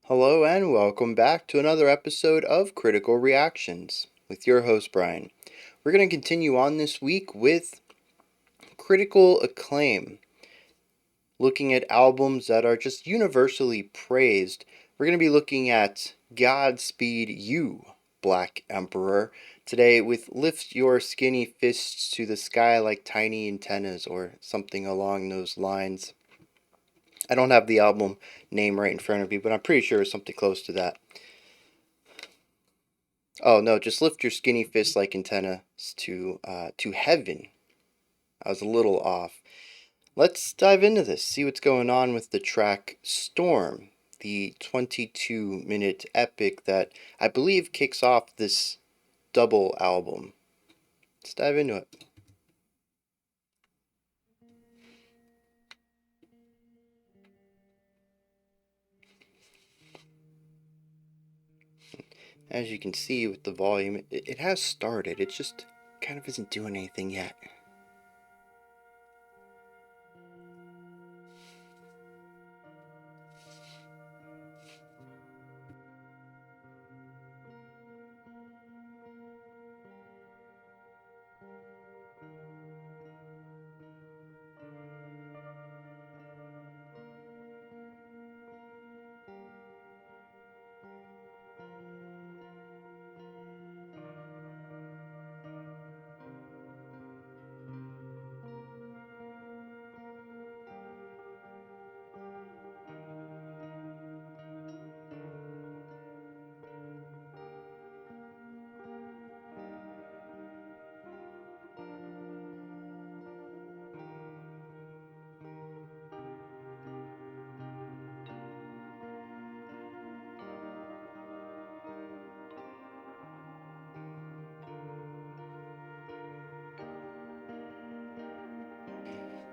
Hello and welcome back to another episode of Critical Reactions with your host Bryan. We're going to continue on this week with critical acclaim, looking at albums that are just universally praised. We're going to be looking at Godspeed You, Black Emperor, today with Lift Your Skinny Fists to the Sky Like Tiny Antennas or something along those lines. I don't have the album name right in front of me, but I'm pretty sure it's something close to that. Oh no, just lift your skinny fist like antennas to heaven. I was a little off. Let's dive into this, see what's going on with the track Storm, the 22-minute epic that I believe kicks off this double album. Let's dive into it. As you can see with the volume, it has started. It just kind of isn't doing anything yet.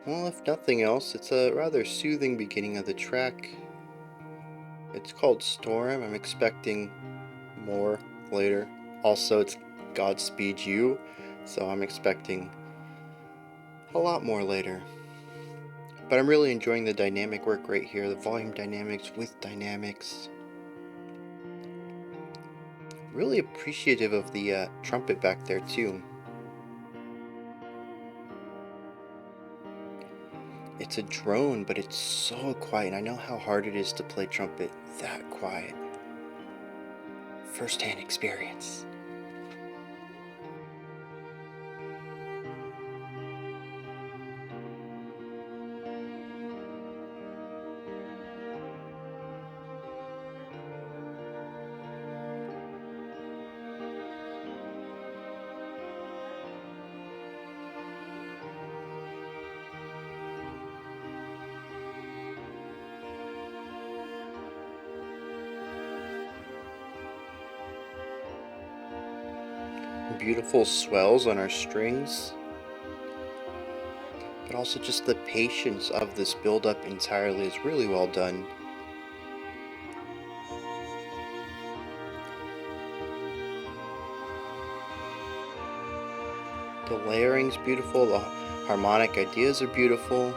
Well, if nothing else, it's a rather soothing beginning of the track. It's called Storm. I'm expecting more later. Also, it's Godspeed You, so I'm expecting a lot more later. But I'm really enjoying the dynamic work right here, the volume dynamics with dynamics. Really appreciative of the trumpet back there too. It's a drone, but it's so quiet, and I know how hard it is to play trumpet that quiet. First-hand experience. Beautiful swells on our strings, but also just the patience of this build-up entirely is really well done. The layering's beautiful, the harmonic ideas are beautiful.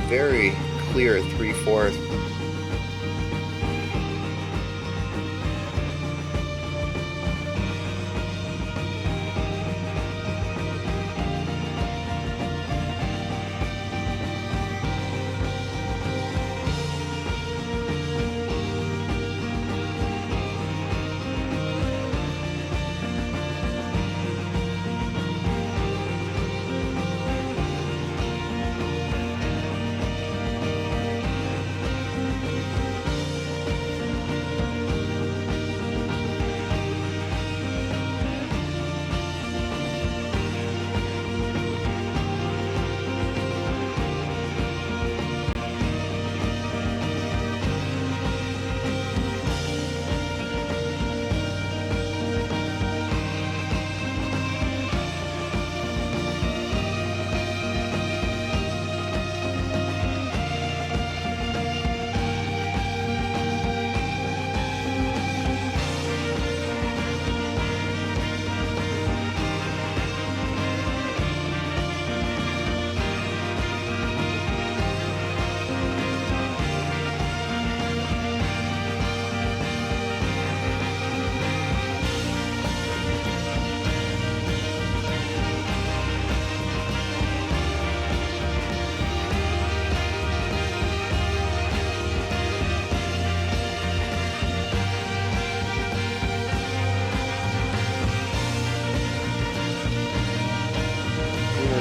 Very clear 3/4.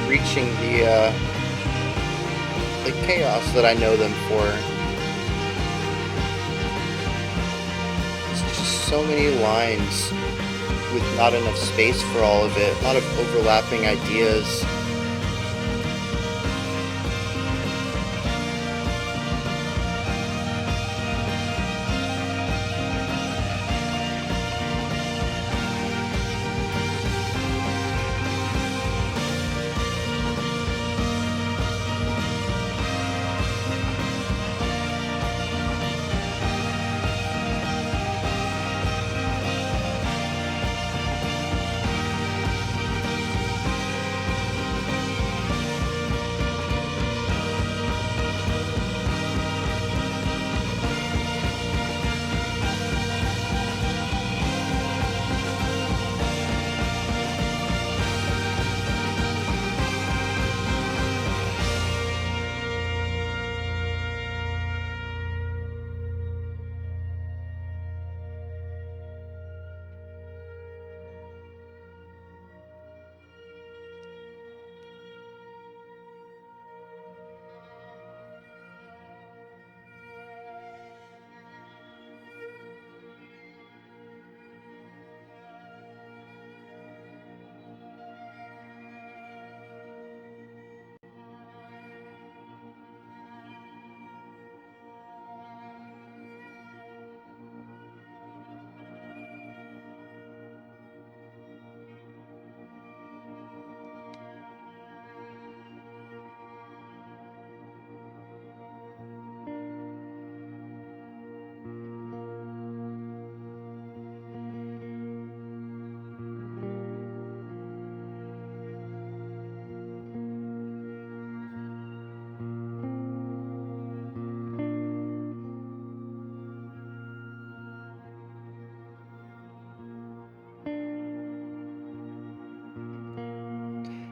reaching the chaos that I know them for. It's just so many lines with not enough space for all of it. A lot of overlapping ideas.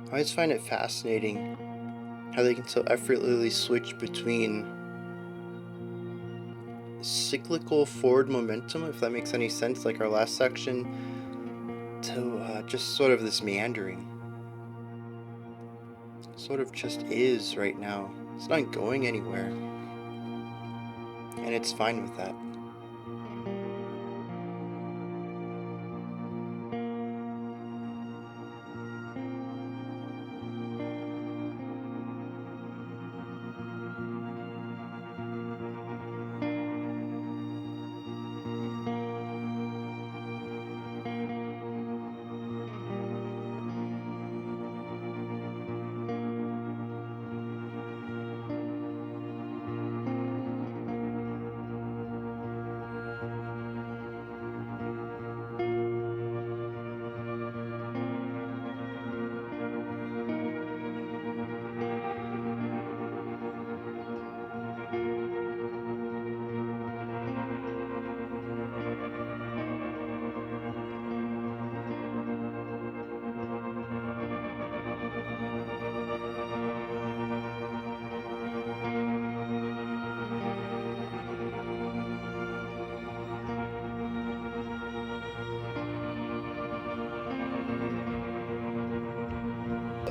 I always find it fascinating how they can so effortlessly switch between cyclical forward momentum, if that makes any sense, like our last section, to just sort of this meandering. Sort of just is right now. It's not going anywhere. And it's fine with that.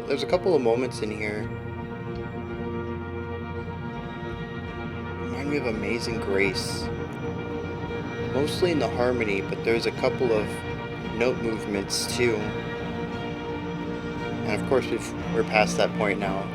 There's a couple of moments in here remind me of Amazing Grace, mostly in the harmony, but there's a couple of note movements too. And of course, we're past that point now.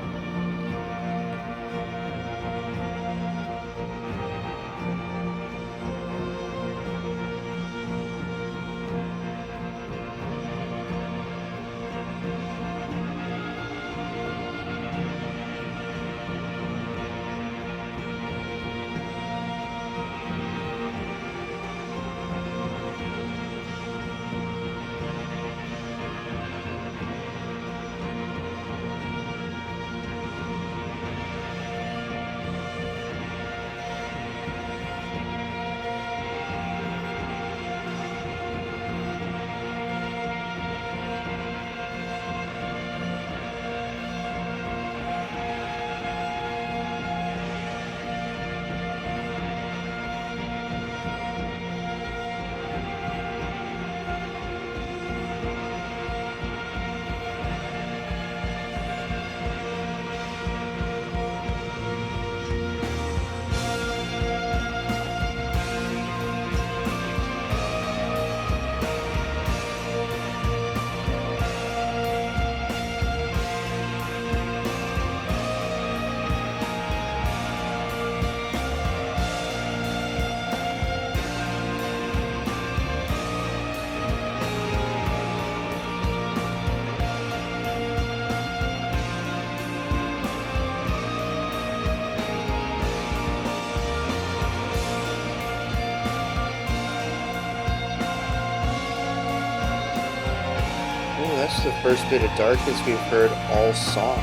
That's the first bit of darkness we've heard all song.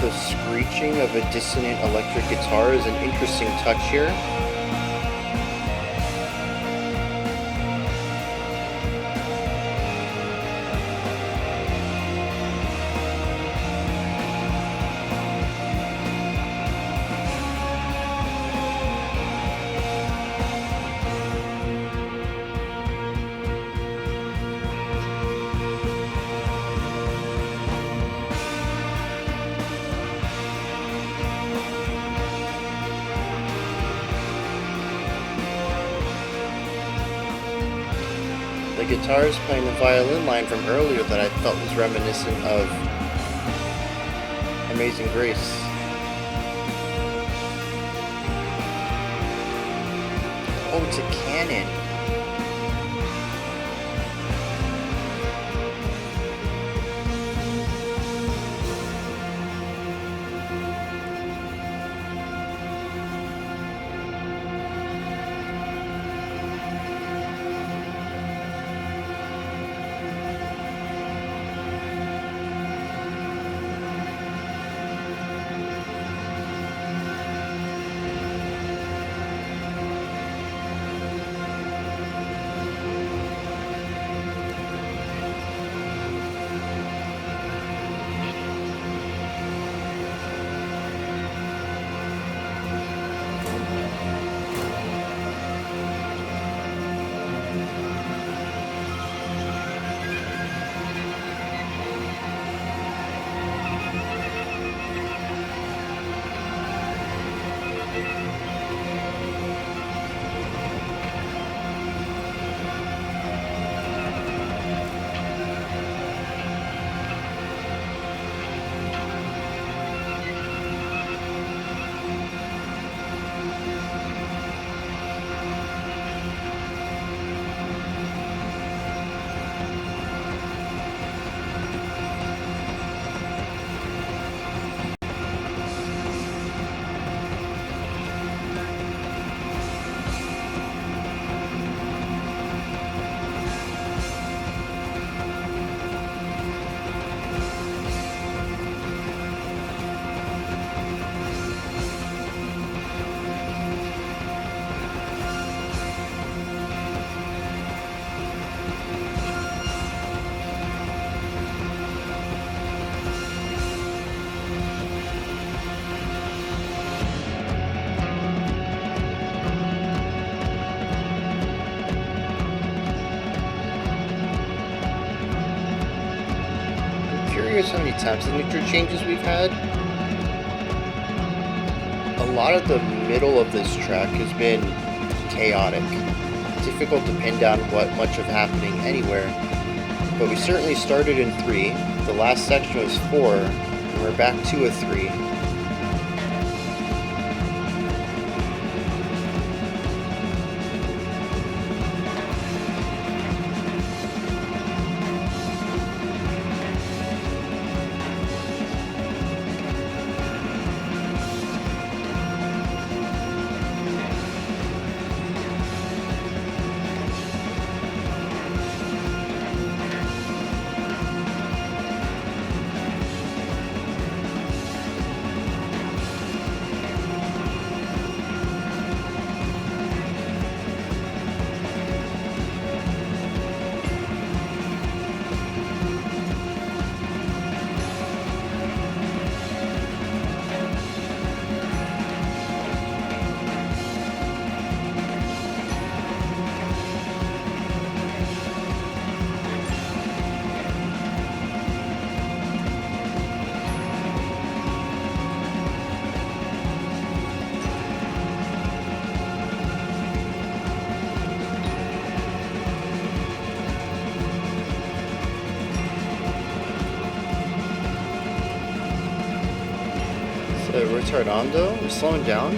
The screeching of a dissonant electric guitar is an interesting touch here. The guitar is playing the violin line from earlier that I felt was reminiscent of Amazing Grace. Oh, it's a canon. Curious how many time signature changes we've had. A lot of the middle of this track has been chaotic. Difficult to pin down what much of happening anywhere. But we certainly started in 3. The last section was 4, and we're back to a 3. Retardando? We're slowing down?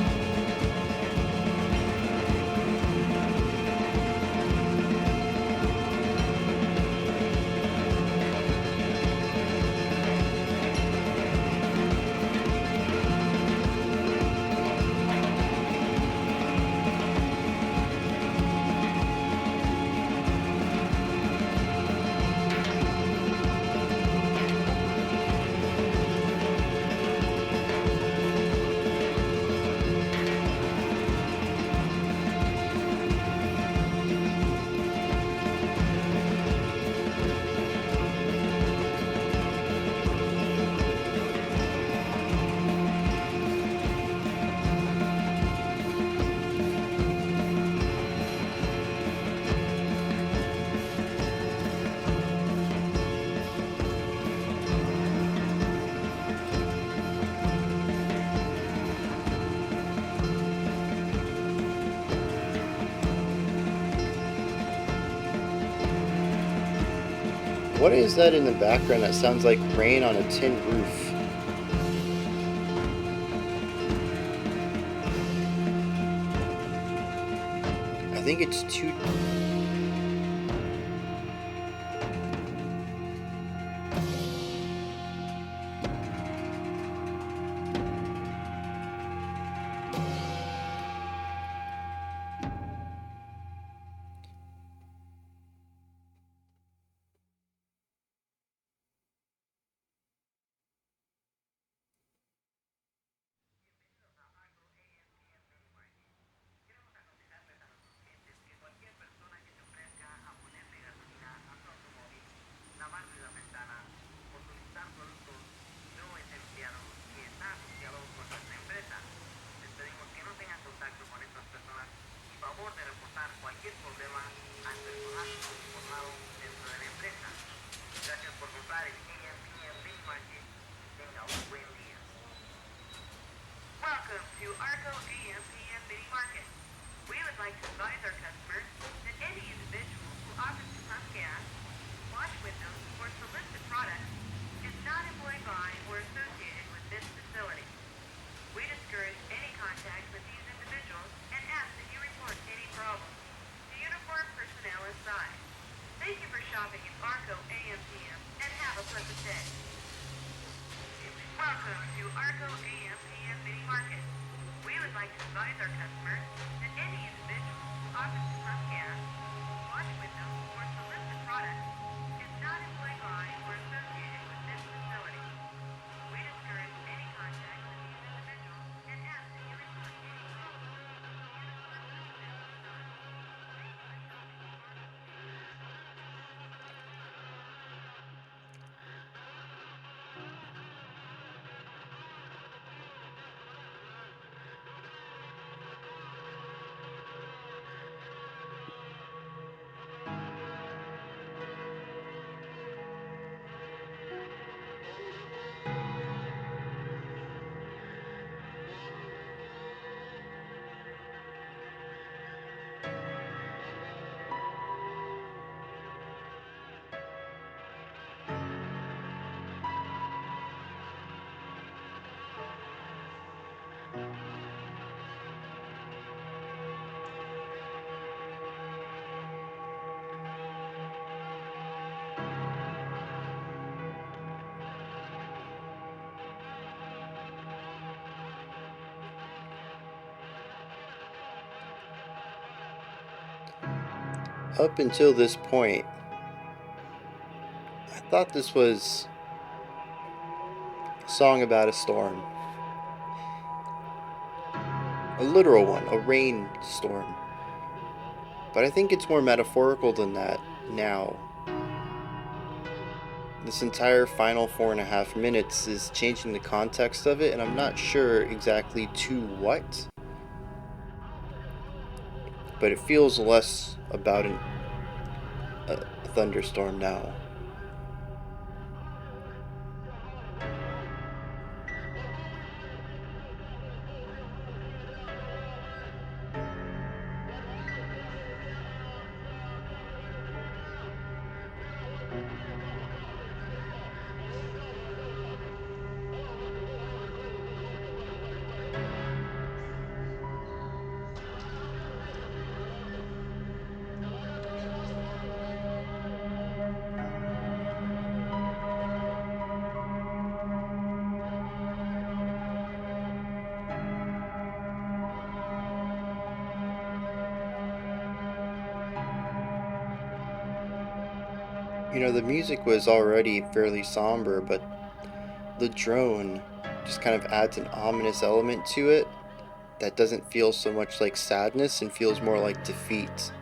What is that in the background that sounds like rain on a tin roof? I think it's too. Up until this point, I thought this was a song about a storm. A literal one, a rainstorm. But I think it's more metaphorical than that now. This entire final 4.5 minutes is changing the context of it, and I'm not sure exactly to what. But it feels less about a thunderstorm now. The music was already fairly somber, but the drone just kind of adds an ominous element to it that doesn't feel so much like sadness and feels more like defeat.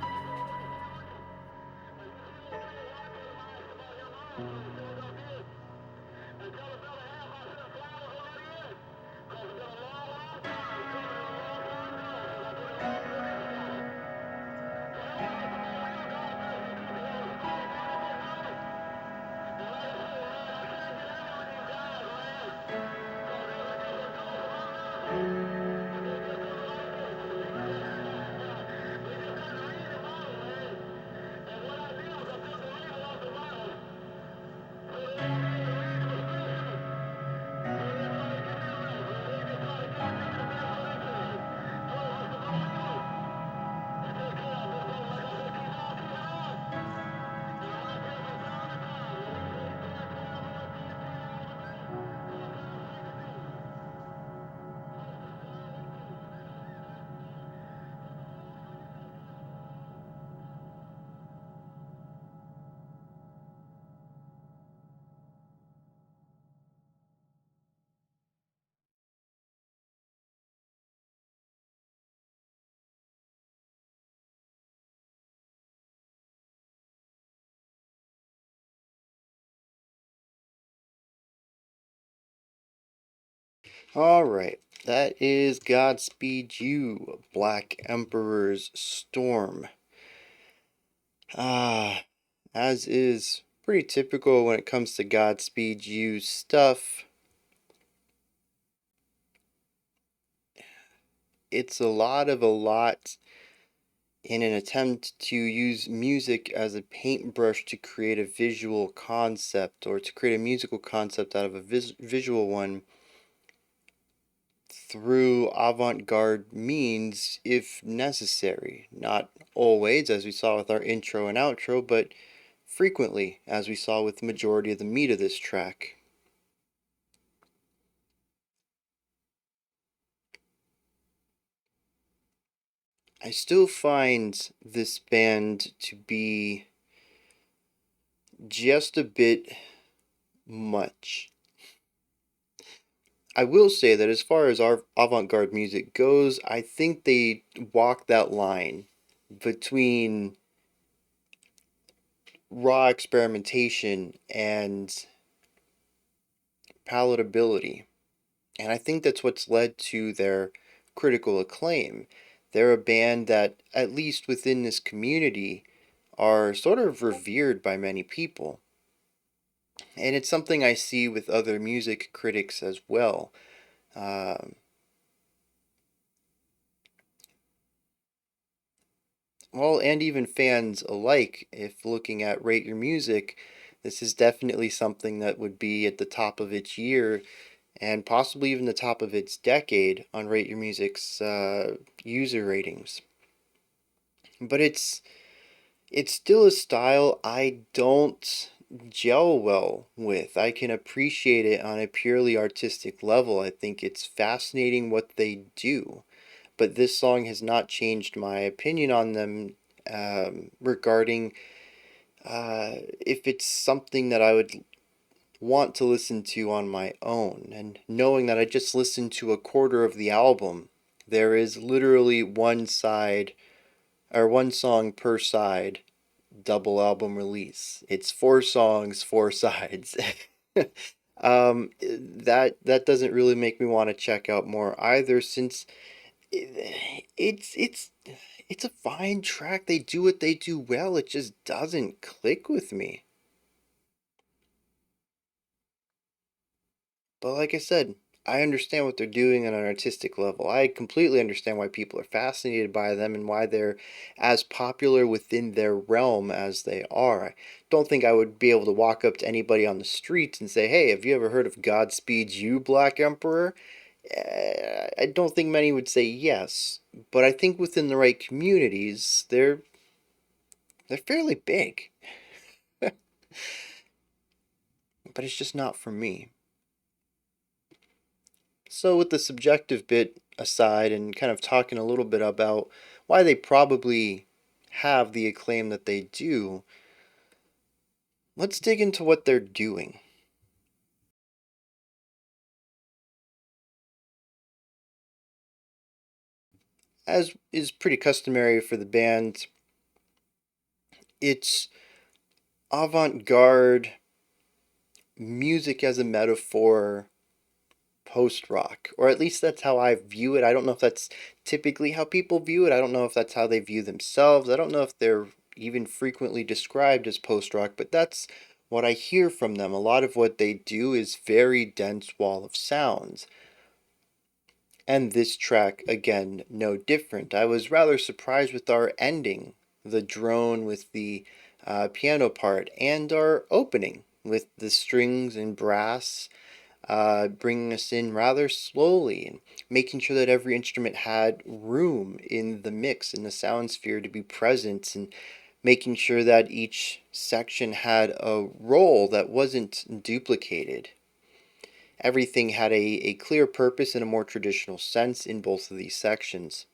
All right, that is Godspeed You, Black Emperor's Storm. Ah, as is pretty typical when it comes to Godspeed You stuff, it's a lot in an attempt to use music as a paintbrush to create a visual concept or to create a musical concept out of a visual one through avant-garde means if necessary. Not always, as we saw with our intro and outro, but frequently, as we saw with the majority of the meat of this track. I still find this band to be just a bit much. I will say that as far as our avant-garde music goes, I think they walk that line between raw experimentation and palatability. And I think that's what's led to their critical acclaim. They're a band that, at least within this community, are sort of revered by many people. And it's something I see with other music critics as well. Um, well, and even fans alike, if looking at Rate Your Music, this is definitely something that would be at the top of its year and possibly even the top of its decade on Rate Your Music's user ratings. But it's still a style I don't gel well with. I can appreciate it on a purely artistic level. I think it's fascinating what they do. But this song has not changed my opinion on them regarding if it's something that I would want to listen to on my own. And knowing that I just listened to a quarter of the album, there is literally one side or one song per side double album release. It's four songs, four sides. That doesn't really make me want to check out more either, since it's it's a fine track. They do what they do well. It just doesn't click with me. But like I said, I understand what they're doing on an artistic level. I completely understand why people are fascinated by them and why they're as popular within their realm as they are. I don't think I would be able to walk up to anybody on the streets and say, "Hey, have you ever heard of Godspeed You, Black Emperor?" I don't think many would say yes, but I think within the right communities, they're fairly big. But it's just not for me. So, with the subjective bit aside and kind of talking a little bit about why they probably have the acclaim that they do, let's dig into what they're doing. As is pretty customary for the band, it's avant garde music as a metaphor post rock, or at least that's how I view it. I don't know if that's typically how people view it. I don't know if that's how they view themselves. I don't know if they're even frequently described as post rock, but that's what I hear from them. A lot of what they do is very dense wall of sounds. And this track, again, no different. I was rather surprised with our ending, the drone with the piano part, and our opening with the strings and brass bringing us in rather slowly and making sure that every instrument had room in the mix, in the sound sphere to be present, and making sure that each section had a role that wasn't duplicated. Everything had a clear purpose in a more traditional sense in both of these sections.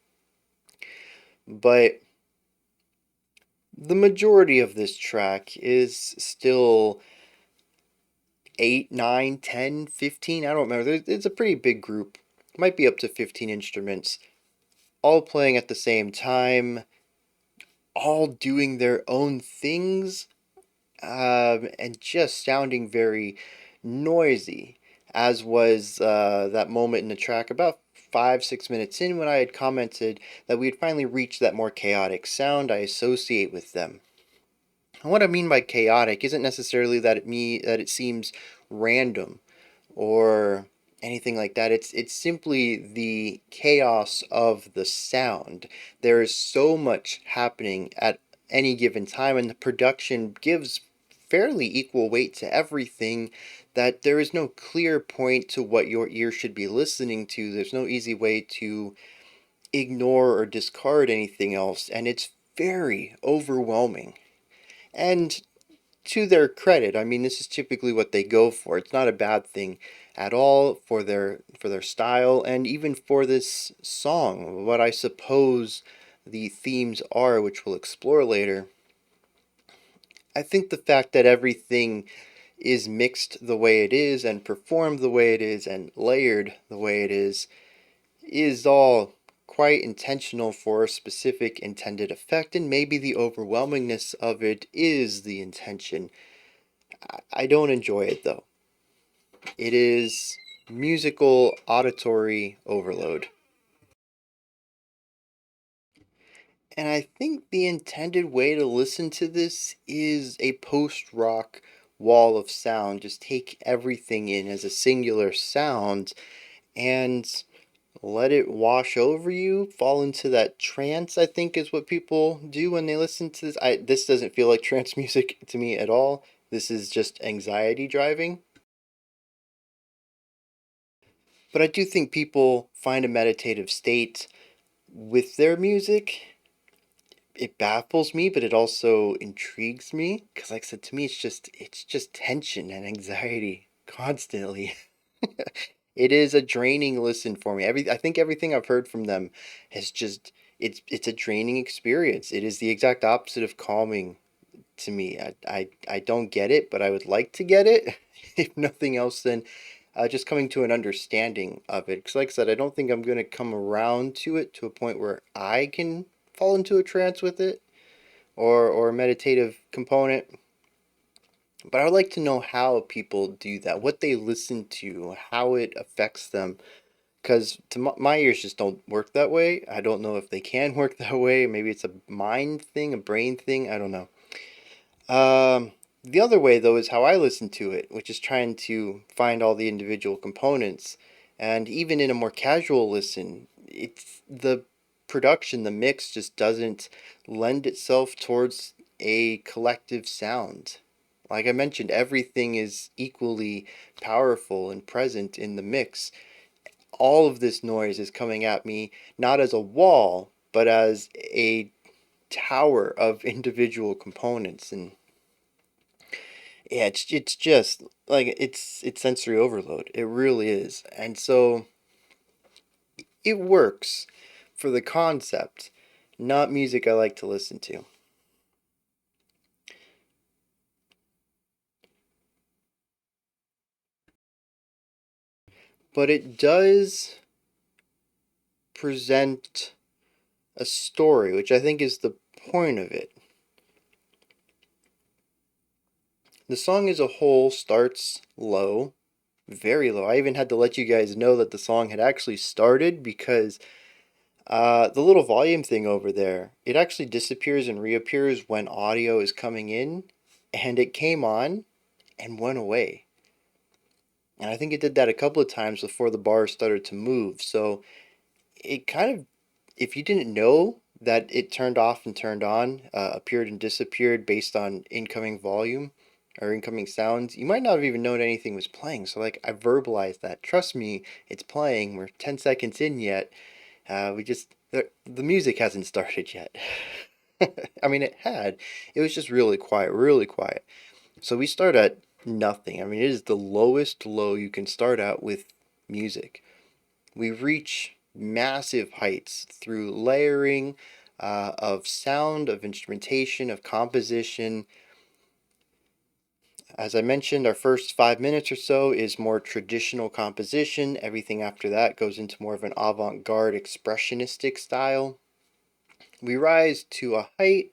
But the majority of this track is still 8, 9, 10, 15. I don't remember. It's a pretty big group. It might be up to 15 instruments, all playing at the same time, all doing their own things, and just sounding very noisy. as was that moment in the track about 5, 6 minutes in when I had commented that we had finally reached that more chaotic sound I associate with them. And what I mean by chaotic isn't necessarily that it seems random or anything like that. It's simply the chaos of the sound. There is so much happening at any given time, and the production gives fairly equal weight to everything, that there is no clear point to what your ear should be listening to. There's no easy way to ignore or discard anything else, and it's very overwhelming. And to their credit, I mean, this is typically what they go for. It's not a bad thing at all for their style and even for this song. What I suppose the themes are, which we'll explore later. I think the fact that everything is mixed the way it is and performed the way it is and layered the way it is all quite intentional for a specific intended effect, and maybe the overwhelmingness of it is the intention. I don't enjoy it though. It is musical auditory overload. And I think the intended way to listen to this is a post rock wall of sound. Just take everything in as a singular sound and let it wash over you, fall into that trance, I think is what people do when they listen to this. This doesn't feel like trance music to me at all. This is just anxiety driving. But I do think people find a meditative state with their music. It baffles me, but it also intrigues me because, like I said, to me, it's just tension and anxiety constantly. It is a draining listen for me. I think everything I've heard from them has just it's a draining experience. It is the exact opposite of calming to me. I don't get it, but I would like to get it. If nothing else, then just coming to an understanding of it. Because, like I said, I don't think I'm going to come around to it to a point where I can fall into a trance with it or a meditative component. But I would like to know how people do that, what they listen to, how it affects them. Because to my ears just don't work that way. I don't know if they can work that way. Maybe it's a mind thing, a brain thing. I don't know. The other way, though, is how I listen to it, which is trying to find all the individual components. And even in a more casual listen, it's the production, the mix just doesn't lend itself towards a collective sound. Like I mentioned, everything is equally powerful and present in the mix. All of this noise is coming at me not as a wall, but as a tower of individual components. And yeah, it's just like it's sensory overload. It really is. And so it works for the concept, not music I like to listen to. But it does present a story, which I think is the point of it. The song as a whole starts low, very low. I even had to let you guys know that the song had actually started because the little volume thing over there, it actually disappears and reappears when audio is coming in, and it came on and went away. And I think it did that a couple of times before the bar started to move. So it kind of, if you didn't know that it turned off and turned on, appeared and disappeared based on incoming volume or incoming sounds, you might not have even known anything was playing. So, like, I verbalized that. Trust me, it's playing. We're 10 seconds in yet. The music hasn't started yet. I mean, it had. It was just really quiet, really quiet. So we start at nothing. I mean, it is the lowest low you can start out with music. We reach massive heights through layering of sound, of instrumentation, of composition. As I mentioned, our first 5 minutes or so is more traditional composition. Everything after that goes into more of an avant garde expressionistic style. We rise to a height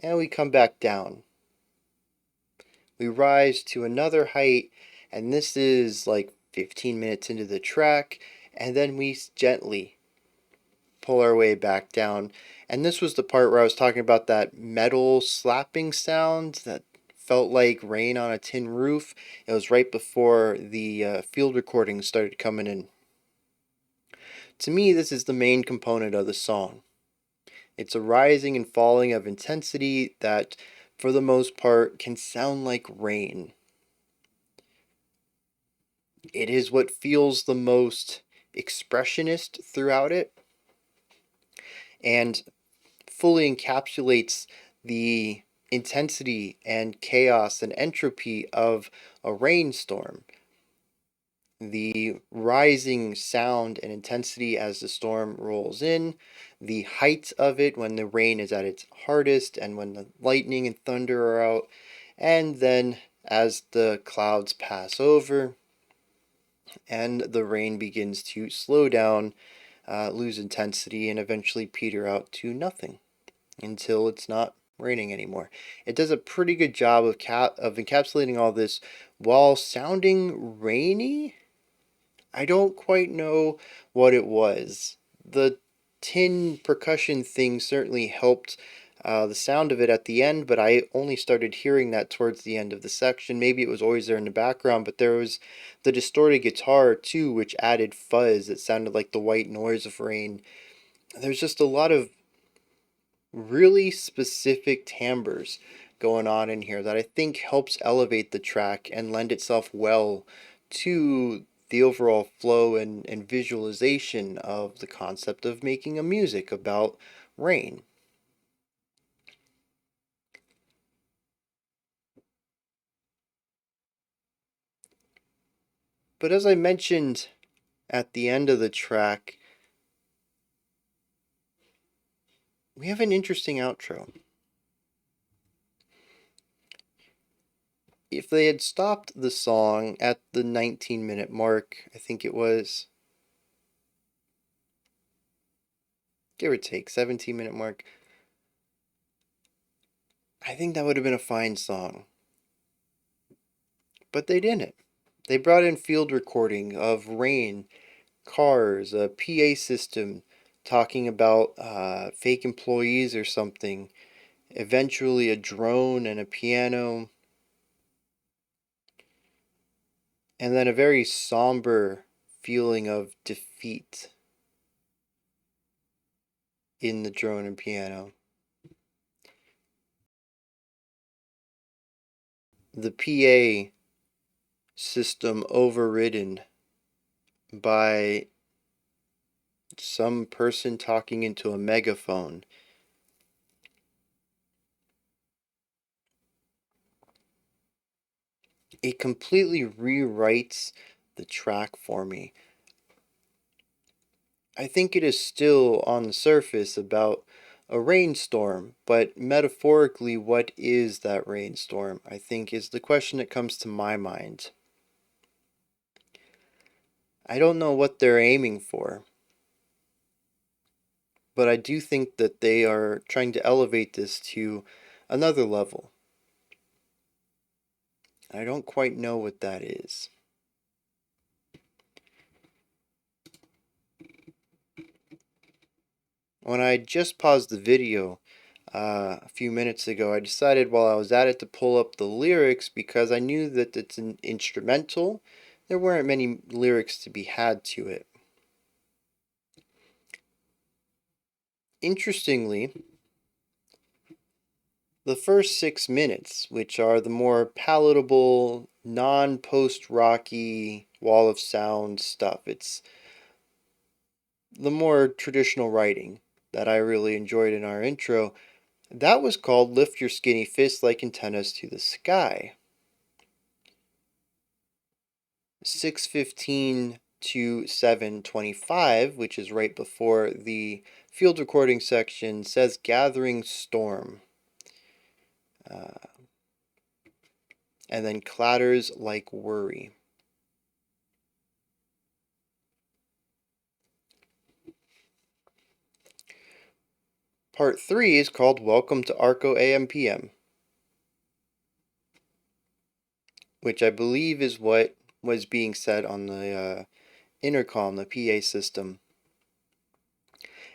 and we come back down. We rise to another height, and this is like 15 minutes into the track, and then we gently pull our way back down. And this was the part where I was talking about that metal slapping sound that felt like rain on a tin roof. It was right before the field recordings started coming in. To me, this is the main component of the song. It's a rising and falling of intensity that, for the most part, can sound like rain. It is what feels the most expressionist throughout it and fully encapsulates the intensity and chaos and entropy of a rainstorm. The rising sound and intensity as the storm rolls in, the height of it when the rain is at its hardest and when the lightning and thunder are out, and then as the clouds pass over and the rain begins to slow down, lose intensity, and eventually peter out to nothing until it's not raining anymore. It does a pretty good job of encapsulating all this while sounding rainy. I don't quite know what it was. The tin percussion thing certainly helped the sound of it at the end, but I only started hearing that towards the end of the section. Maybe it was always there in the background, but there was the distorted guitar too, which added fuzz. It sounded like the white noise of rain. There's just a lot of really specific timbres going on in here that I think helps elevate the track and lend itself well to the overall flow and visualization of the concept of making a music about rain. But as I mentioned at the end of the track, we have an interesting outro. If they had stopped the song at the 19-minute mark, I think it was, give or take, 17-minute mark, I think that would have been a fine song. But they didn't. They brought in field recording of rain, cars, a PA system talking about fake employees or something, eventually a drone and a piano, and then a very somber feeling of defeat in the drone and piano. The PA system overridden by some person talking into a megaphone. It completely rewrites the track for me. I think it is still on the surface about a rainstorm, but metaphorically, what is that rainstorm? I think is the question that comes to my mind. I don't know what they're aiming for, but I do think that they are trying to elevate this to another level. I don't quite know what that is. When I just paused the video a few minutes ago, I decided while I was at it to pull up the lyrics because I knew that it's an instrumental. There weren't many lyrics to be had to it. Interestingly, the first 6 minutes, which are the more palatable, non-post-rocky, wall of sound stuff, it's the more traditional writing that I really enjoyed in our intro. That was called Lift Your Skinny Fist Like Antennas to the Sky. 6:15 to 7:25, which is right before the field recording section, says Gathering Storm. And then clatters like worry. Part 3 is called Welcome to Arco AM/PM, which I believe is what was being said on the intercom, the PA system.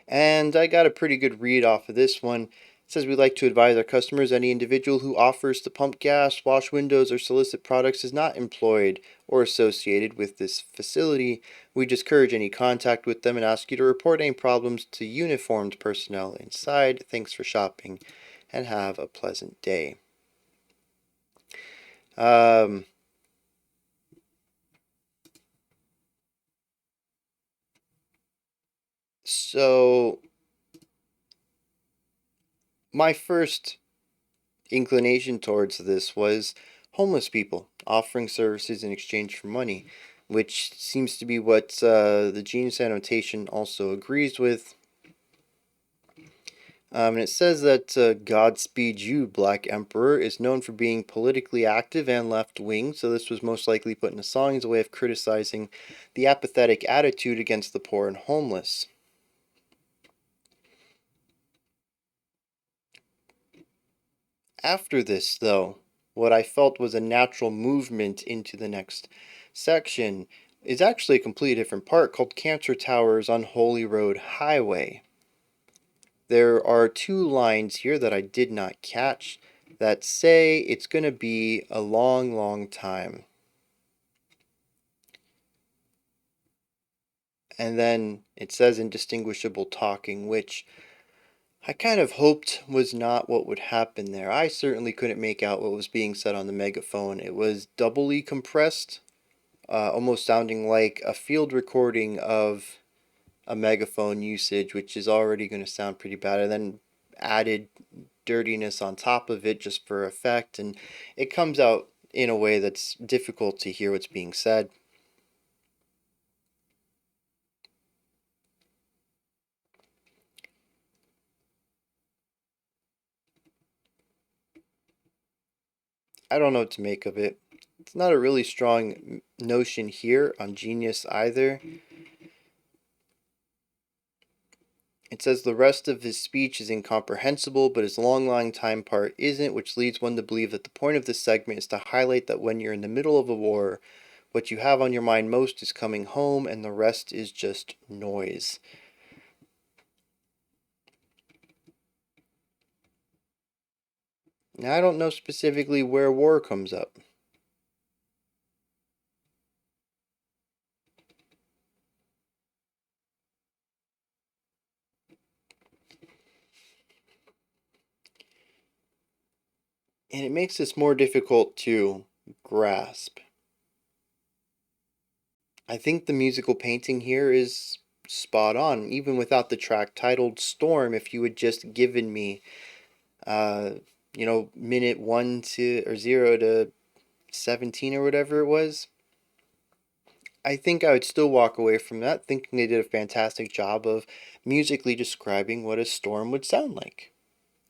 And I got a pretty good read off of this one. It says we'd like to advise our customers any individual who offers to pump gas, wash windows, or solicit products is not employed or associated with this facility. We discourage any contact with them and ask you to report any problems to uniformed personnel inside. Thanks for shopping and have a pleasant day. So my first inclination towards this was homeless people offering services in exchange for money, which seems to be what the Genius annotation also agrees with. And it says that Godspeed You, Black Emperor, is known for being politically active and left-wing, so this was most likely put in a song as a way of criticizing the apathetic attitude against the poor and homeless. After this, though, what I felt was a natural movement into the next section is actually a completely different part called Cancer Towers on Holy Road Highway. There are two lines here that I did not catch that say it's going to be a long, long time. And then it says indistinguishable talking, which I kind of hoped was not what would happen there. I certainly couldn't make out what was being said on the megaphone. It was doubly compressed, almost sounding like a field recording of a megaphone usage, which is already going to sound pretty bad, and then added dirtiness on top of it just for effect, and it comes out in a way that's difficult to hear what's being said. I don't know what to make of it. It's not a really strong notion here on Genius either. It says the rest of his speech is incomprehensible, but his long time part isn't, which leads one to believe that the point of this segment is to highlight that when you're in the middle of a war, what you have on your mind most is coming home, and the rest is just noise. Now, I don't know specifically where war comes up. And it makes this more difficult to grasp. I think the musical painting here is spot on, even without the track titled Storm. If you had just given me, uh, minute 1 to or 0 to 17 or whatever it was, I think I would still walk away from that thinking they did a fantastic job of musically describing what a storm would sound like.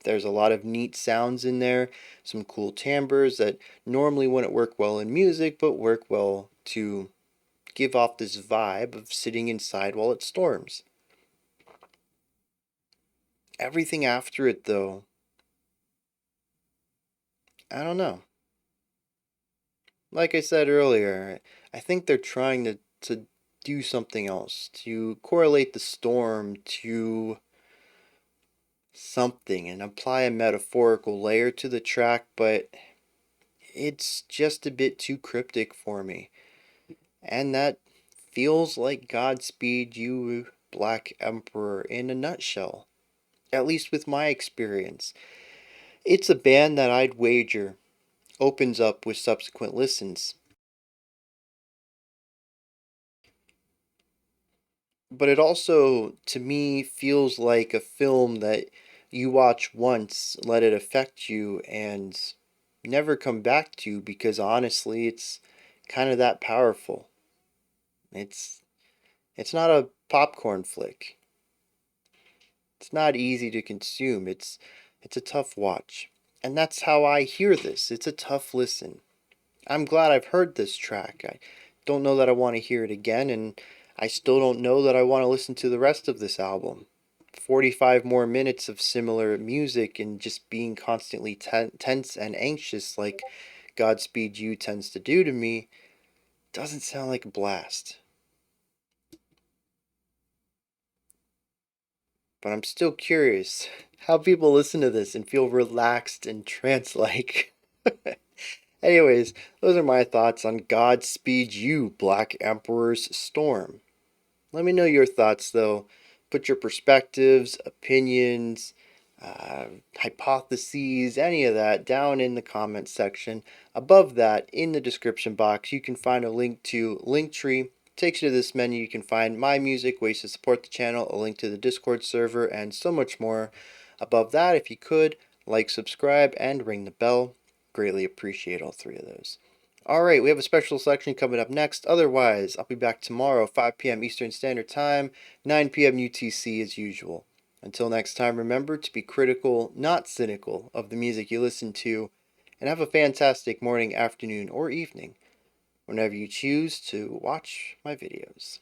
There's a lot of neat sounds in there, some cool timbres that normally wouldn't work well in music, but work well to give off this vibe of sitting inside while it storms. Everything after it, though, I don't know. Like I said earlier, I think they're trying to do something else, to correlate the storm to something and apply a metaphorical layer to the track, but it's just a bit too cryptic for me. And that feels like Godspeed You, Black Emperor in a nutshell, at least with my experience. It's a band that I'd wager opens up with subsequent listens. But it also, to me, feels like a film that you watch once, let it affect you, and never come back to because honestly, it's kind of that powerful. It's it's not a popcorn flick. It's not easy to consume. It's a tough watch. And that's how I hear this. It's a tough listen. I'm glad I've heard this track. I don't know that I want to hear it again, and I still don't know that I want to listen to the rest of this album. 45 more minutes of similar music and just being constantly tense and anxious like Godspeed You tends to do to me doesn't sound like a blast. But I'm still curious how people listen to this and feel relaxed and trance-like. Anyways, those are my thoughts on Godspeed You, Black Emperor's Storm. Let me know your thoughts, though. Put your perspectives, opinions, uh, hypotheses, any of that down in the comments section. Above that, in the description box, you can find a link to Linktree. Takes you to this menu. You can find my music, ways to support the channel, a link to the Discord server, and so much more. Above that, if you could, like, subscribe, and ring the bell. Greatly appreciate all three of those. Alright, we have a special selection coming up next. Otherwise, I'll be back tomorrow, 5 p.m. Eastern Standard Time, 9 p.m. UTC as usual. Until next time, remember to be critical, not cynical, of the music you listen to, and have a fantastic morning, afternoon, or evening whenever you choose to watch my videos.